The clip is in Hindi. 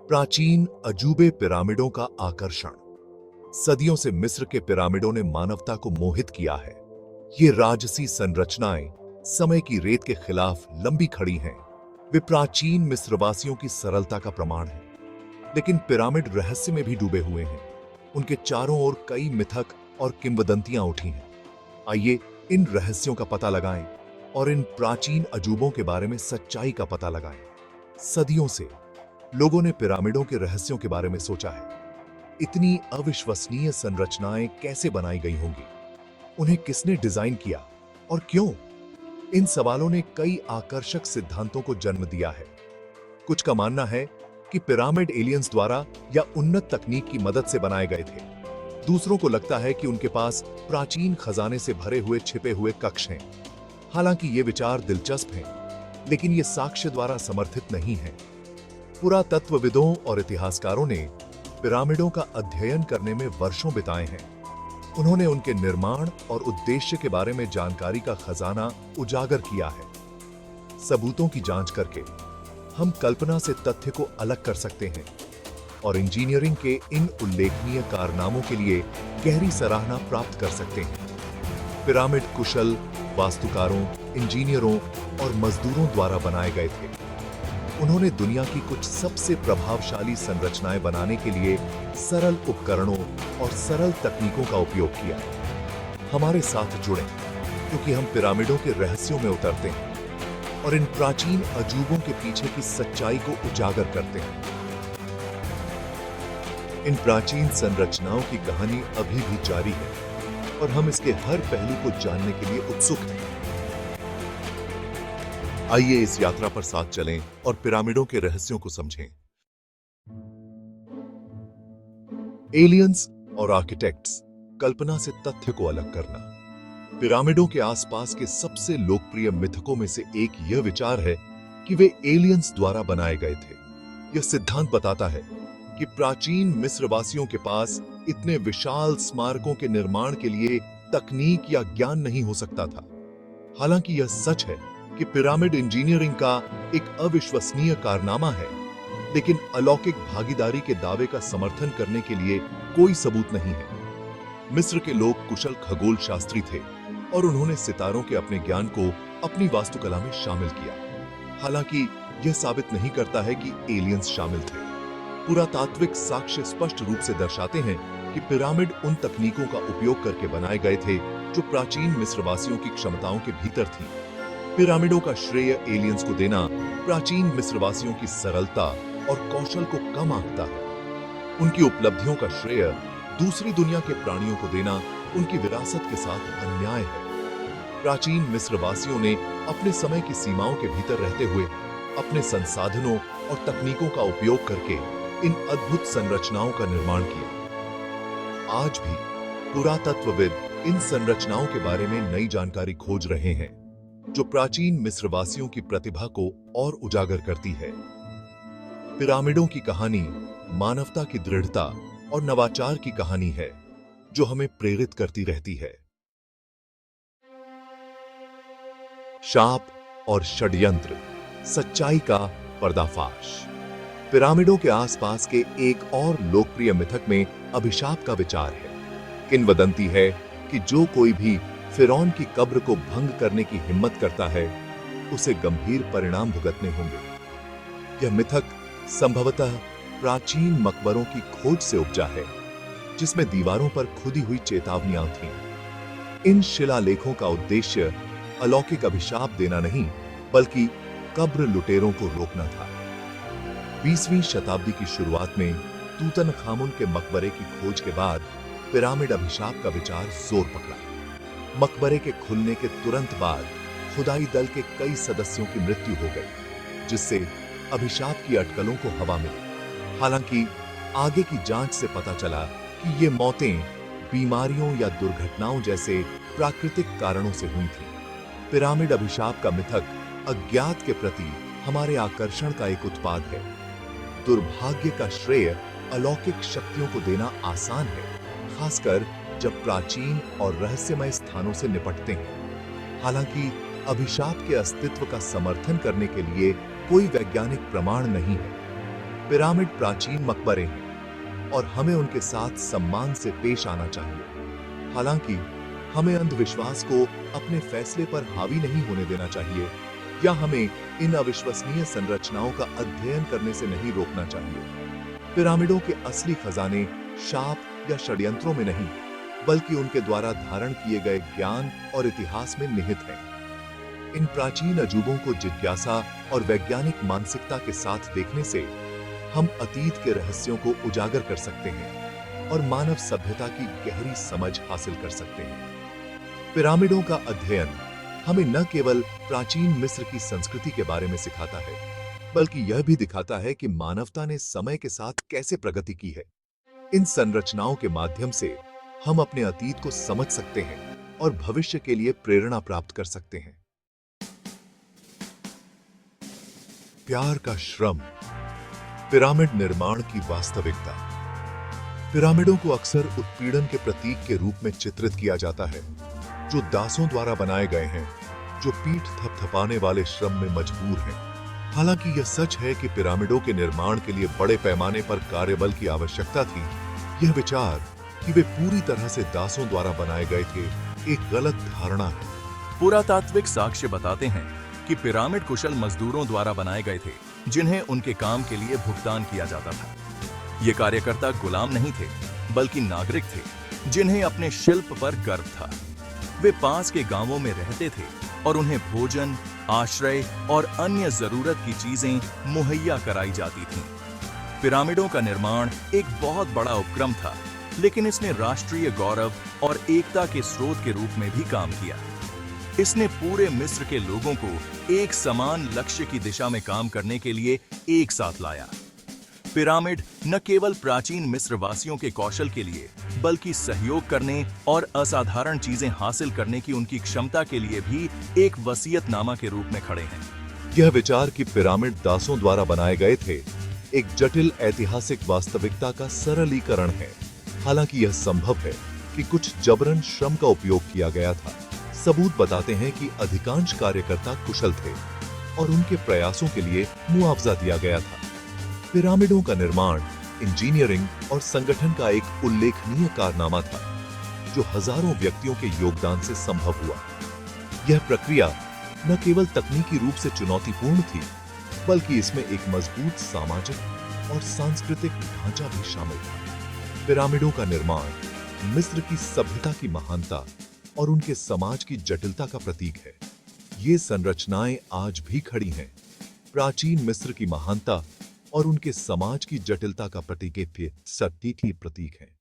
प्राचीन अजूबे पिरामिडों का आकर्षण। सदियों से मिस्र के पिरामिडों ने मानवता को मोहित किया है। ये राजसी संरचनाएं समय की रेत के खिलाफ लंबी खड़ी हैं। वे प्राचीन मिस्रवासियों की सरलता का प्रमाण हैं। लेकिन पिरामिड रहस्य में भी डूबे हुए हैं। उनके चारों ओर कई मिथक और किंवदंतियां उठी हैं। आइए इन रहस्यों का पता लगाएं और इन प्राचीन अजूबों के बारे में सच्चाई का पता लगाएं। सदियों से लोगों ने पिरामिडों के रहस्यों के बारे में सोचा है। इतनी अविश्वसनीय संरचनाएं कैसे बनाई गई होंगी? उन्हें किसने डिजाइन किया और क्यों? इन सवालों ने कई आकर्षक सिद्धांतों को जन्म दिया है। कुछ का मानना है कि पिरामिड एलियंस द्वारा या उन्नत तकनीक की मदद से बनाए गए थे। दूसरों को लगता है कि उनके पास प्राचीन खजाने से भरे हुए छिपे हुए कक्ष हैं। हालांकि ये विचार दिलचस्प हैं, लेकिन ये साक्ष्य द्वारा समर्थित नहीं है। पुरातत्वविदों और इतिहासकारों ने पिरामिडों का अध्ययन करने में वर्षों बिताए हैं। उन्होंने उनके निर्माण और उद्देश्य के बारे में जानकारी का खजाना उजागर किया है। सबूतों की जांच करके हम कल्पना से तथ्य को अलग कर सकते हैं और इंजीनियरिंग के इन उल्लेखनीय कारनामों के लिए गहरी सराहना प्राप्त कर सकते हैं। पिरामिड कुशल वास्तुकारों, इंजीनियरों और मजदूरों द्वारा बनाए गए थे। उन्होंने दुनिया की कुछ सबसे प्रभावशाली संरचनाएं बनाने के लिए सरल उपकरणों और सरल तकनीकों का उपयोग किया। हमारे साथ जुड़ें, क्योंकि हम पिरामिडों के रहस्यों में उतरते हैं और इन प्राचीन अजूबों के पीछे की सच्चाई को उजागर करते हैं। इन प्राचीन संरचनाओं की कहानी अभी भी जारी है और हम इसके हर पहलू को जानने के लिए उत्सुक हैं। आइए इस यात्रा पर साथ चलें और पिरामिडों के रहस्यों को समझें। एलियंस और आर्किटेक्ट्स, कल्पना से तथ्य को अलग करना। पिरामिडों के आसपास के सबसे लोकप्रिय मिथकों में से एक यह विचार है कि वे एलियंस द्वारा बनाए गए थे। यह सिद्धांत बताता है कि प्राचीन मिस्रवासियों के पास इतने विशाल स्मारकों के निर्माण के लिए तकनीक या ज्ञान नहीं हो सकता था। हालांकि यह सच है कि पिरामिड इंजीनियरिंग का एक अविश्वसनीय कारनामा है, लेकिन अलौकिक भागीदारी के दावे का समर्थन करने के लिए कोई सबूत नहीं है। मिस्र के लोग कुशल खगोल शास्त्री थे और उन्होंने सितारों के अपने ज्ञान को अपनी वास्तुकला में शामिल किया। हालांकि यह साबित नहीं करता है कि एलियंस शामिल थे। पुरातात्विक साक्ष्य स्पष्ट रूप से दर्शाते हैं कि पिरामिड उन तकनीकों का उपयोग करके बनाए गए थे जो प्राचीन मिस्रवासियों की क्षमताओं के भीतर थी। पिरामिडों का श्रेय एलियंस को देना प्राचीन मिस्रवासियों की सरलता और कौशल को कम आंकता है। उनकी उपलब्धियों का श्रेय दूसरी दुनिया के प्राणियों को देना उनकी विरासत के साथ अन्याय है। प्राचीन मिस्रवासियों ने अपने समय की सीमाओं के भीतर रहते हुए अपने संसाधनों और तकनीकों का उपयोग करके इन अद्भुत संरचनाओं का निर्माण किया। आज भी पुरातत्वविद इन संरचनाओं के बारे में नई जानकारी खोज रहे हैं, जो प्राचीन मिस्रवासियों की प्रतिभा को और उजागर करती है। पिरामिडों की कहानी मानवता की दृढ़ता और नवाचार की कहानी है, जो हमें प्रेरित करती रहती है। शाप और षड्यंत्र, सच्चाई का पर्दाफाश। पिरामिडों के आसपास के एक और लोकप्रिय मिथक में अभिशाप का विचार है। किंवदंती है कि जो कोई भी फिरौन की कब्र को भंग करने की हिम्मत करता है, उसे गंभीर परिणाम भुगतने होंगे। यह मिथक संभवतः प्राचीन मकबरों की खोज से उपजा है, जिसमें दीवारों पर खुदी हुई चेतावनियां थीं। इन शिलालेखों का उद्देश्य अलौकिक अभिशाप देना नहीं, बल्कि कब्र लुटेरों को रोकना था। 20वीं शताब्दी की शुरुआत में तूतनखामुन के मकबरे की खोज के बाद पिरामिड अभिशाप का विचार जोर पकड़ा। मकबरे के खुलने के तुरंत बाद खुदाई दल के कई सदस्यों की मृत्यु हो गई, जिससे अभिशाप की अटकलों को हवा मिली। हालांकि आगे की जांच से पता चला कि ये मौतें बीमारियों या दुर्घटनाओं जैसे प्राकृतिक कारणों से हुई थीं। पिरामिड अभिशाप का मिथक अज्ञात के प्रति हमारे आकर्षण का एक उत्पाद है। दुर्भाग्य का श्रेय अलौकिक शक्तियों को देना आसान है, खासकर जब प्राचीन और रहस्यमय स्थानों से निपटते हैं। हालांकि अभिशाप के अस्तित्व का समर्थन करने के लिए कोई वैज्ञानिक प्रमाण नहीं है। पिरामिड प्राचीन मकबरे हैं और हमें उनके साथ सम्मान से पेश आना चाहिए। हालांकि हमें अंधविश्वास को अपने फैसले पर हावी नहीं होने देना चाहिए या हमें इन अविश्वसनीय संरचनाओं का अध्ययन करने से नहीं रोकना चाहिए। पिरामिडों के असली खजाने शाप या षड्यंत्रों में नहीं, बल्कि उनके द्वारा धारण किए गए ज्ञान और इतिहास में निहित हैं। इन प्राचीन अजूबों को जिज्ञासा और वैज्ञानिक मानसिकता के साथ देखने से हम अतीत के रहस्यों को उजागर कर सकते हैं और मानव सभ्यता की गहरी समझ हासिल कर सकते हैं। पिरामिडों का अध्ययन हमें न केवल प्राचीन मिस्र की संस्कृति के बारे में सिखाता है, बल्कि यह भी दिखाता है कि मानवता ने समय के साथ कैसे प्रगति की है। इन संरचनाओं के माध्यम से हम अपने अतीत को समझ सकते हैं और भविष्य के लिए प्रेरणा प्राप्त कर सकते हैं। प्यार का श्रम, पिरामिड निर्माण की वास्तविकता। पिरामिडों को अक्सर उत्पीड़न के प्रतीक के रूप में चित्रित किया जाता है, जो दासों द्वारा बनाए गए हैं, जो पीठ थपथपाने वाले श्रम में मजबूर हैं। हालांकि यह सच है कि पिरामिडों के निर्माण के लिए बड़े पैमाने पर कार्यबल की आवश्यकता थी, यह विचार कि वे पूरी तरह से दासों द्वारा बनाए गए थे एक गलत धारणा है। पुरातात्विक साक्ष्य बताते हैं कि पिरामिड कुशल मजदूरों द्वारा बनाए गए थे, जिन्हें उनके काम के लिए भुगतान किया जाता था। ये कार्यकर्ता गुलाम नहीं थे, बल्कि नागरिक थे, जिन्हें अपने शिल्प पर गर्व था। वे पास के गांवों में रहते थे और उन्हें भोजन, आश्रय और अन्य जरूरत की चीजें मुहैया कराई जाती थीं। पिरामिडों का निर्माण एक बहुत बड़ा उपक्रम था, लेकिन इसने राष्ट्रीय गौरव और एकता के स्रोत के रूप में भी काम किया। इसने पूरे मिस्र के लोगों को एक समान लक्ष्य की दिशा में काम करने के लिए एक साथ लाया। पिरामिड न केवल प्राचीन मिस्र वासियों के कौशल के लिए, बल्कि सहयोग करने और असाधारण चीजें हासिल करने की उनकी क्षमता के लिए भी एक वसीयतनामा के रूप में खड़े हैं। यह विचार कि पिरामिड दासों द्वारा बनाए गए थे, एक जटिल ऐतिहासिक वास्तविकता का सरलीकरण है। हालांकि यह संभव है कि कुछ जबरन श्रम का उपयोग किया गया था। सबूत बताते हैं कि अधिकांश कार्यकर्ता कुशल थे और उनके प्रयासों के लिए मुआवजा दिया गया था। पिरामिडों का निर्माण इंजीनियरिंग और संगठन का एक उल्लेखनीय कारनामा था, जो हजारों व्यक्तियों के योगदान से संभव हुआ। यह प्रक्रिया न केवल तकनीकी रूप से चुनौतीपूर्ण थी, बल्कि इसमें एक मजबूत सामाजिक और सांस्कृतिक ढांचा भी शामिल था। पिरामिडों का निर्माण मिस्र की सभ्यता की महानता और उनके समाज की जटिलता का प्रतीक है। ये संरचनाएं आज भी खड़ी हैं, प्राचीन मिस्र की महानता और उनके समाज की जटिलता का प्रतीक हैं।